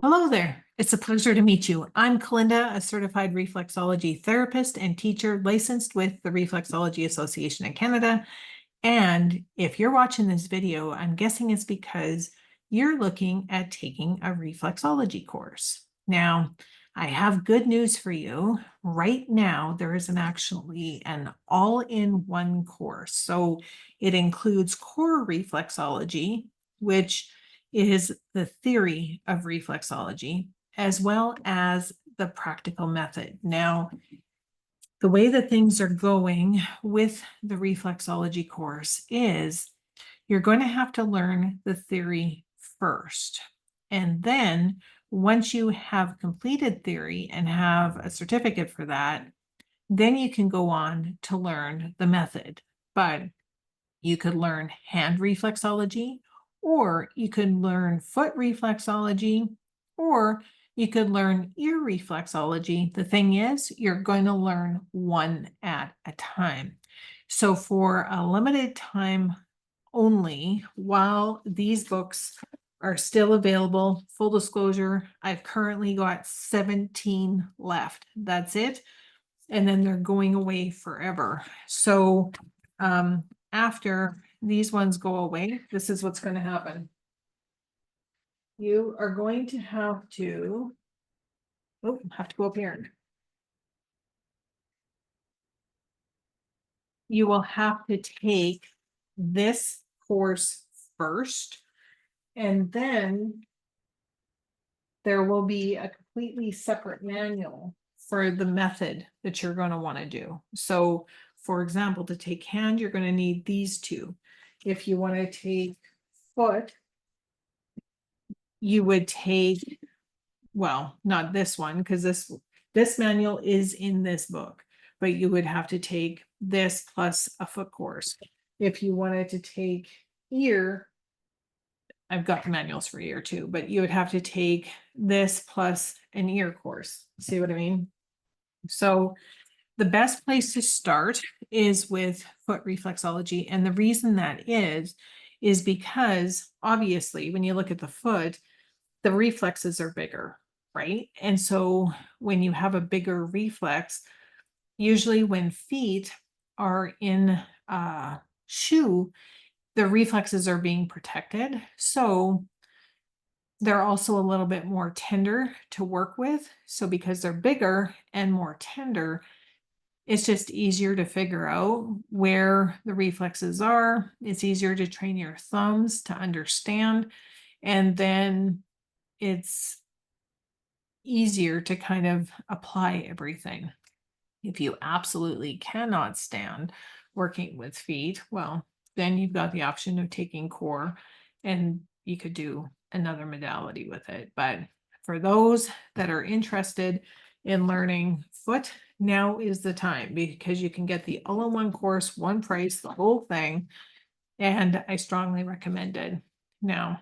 Hello there. It's a pleasure to meet you. I'm Calynda, a certified reflexology therapist and teacher licensed with the Reflexology Association in Canada. And if you're watching this video, I'm guessing it's because you're looking at taking a reflexology course. Now, I have good news for you. Right now, there isn't actually an all-in-one course. So it includes core reflexology, which is the theory of reflexology, as well as the practical method. Now, the way that things are going with the reflexology course is you're going to have to learn the theory first. And then once you have completed theory and have a certificate for that, then you can go on to learn the method. But you could learn hand reflexology, or you could learn foot reflexology, or you could learn ear reflexology. The thing is, you're going to learn one at a time. So for a limited time only, while these books are still available, full disclosure, I've currently got 17 left. That's it. And then they're going away forever. So after these ones go away, this is what's going to happen. You are going to have to go up here. You will have to take this course first, and then there will be a completely separate manual for the method that you're going to want to do. So, for example, to take hand, you're going to need these two. If you want to take foot, you would take, well, not this one, because this manual is in this book, but you would have to take this plus a foot course. If you wanted to take ear, I've got manuals for ear too, but you would have to take this plus an ear course. See what I mean? So the best place to start is with foot reflexology. And the reason that is because obviously when you look at the foot, the reflexes are bigger, right? And so when you have a bigger reflex, usually when feet are in a shoe, the reflexes are being protected. So they're also a little bit more tender to work with. So because they're bigger and more tender, it's just easier to figure out where the reflexes are. It's easier to train your thumbs to understand. And then it's easier to kind of apply everything. If you absolutely cannot stand working with feet, well, then you've got the option of taking core, and you could do another modality with it. But for those that are interested in learning foot, now is the time, because you can get the all-in-one course, one price, the whole thing, and I strongly recommend it. Now,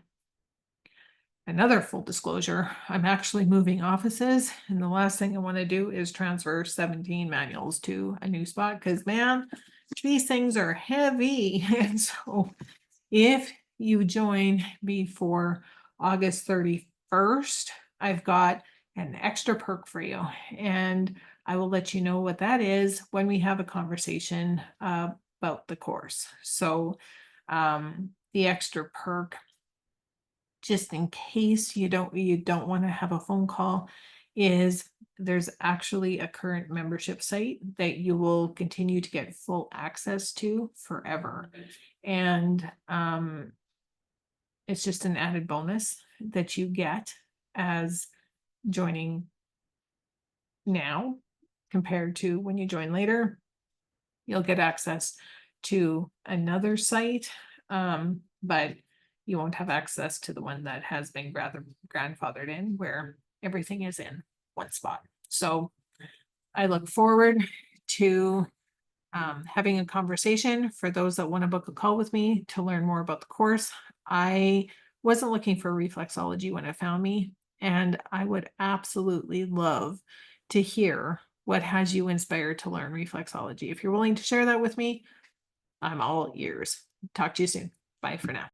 another full disclosure, I'm actually moving offices, and the last thing I want to do is transfer 17 manuals to a new spot, because man, these things are heavy. And so if you join before August 31st, I've got an extra perk for you, and I will let you know what that is when we have a conversation about the course. So the extra perk, just in case you don't want to have a phone call, is there's actually a current membership site that you will continue to get full access to forever. And it's just an added bonus that you get as joining now compared to when you join later. You'll get access to another site, but you won't have access to the one that has been grandfathered in, where everything is in one spot. So I look forward to having a conversation. For those that want to book a call with me to learn more about the course, I wasn't looking for reflexology when it found me, and I would absolutely love to hear what has you inspired to learn reflexology. If you're willing to share that with me, I'm all ears. Talk to you soon. Bye for now.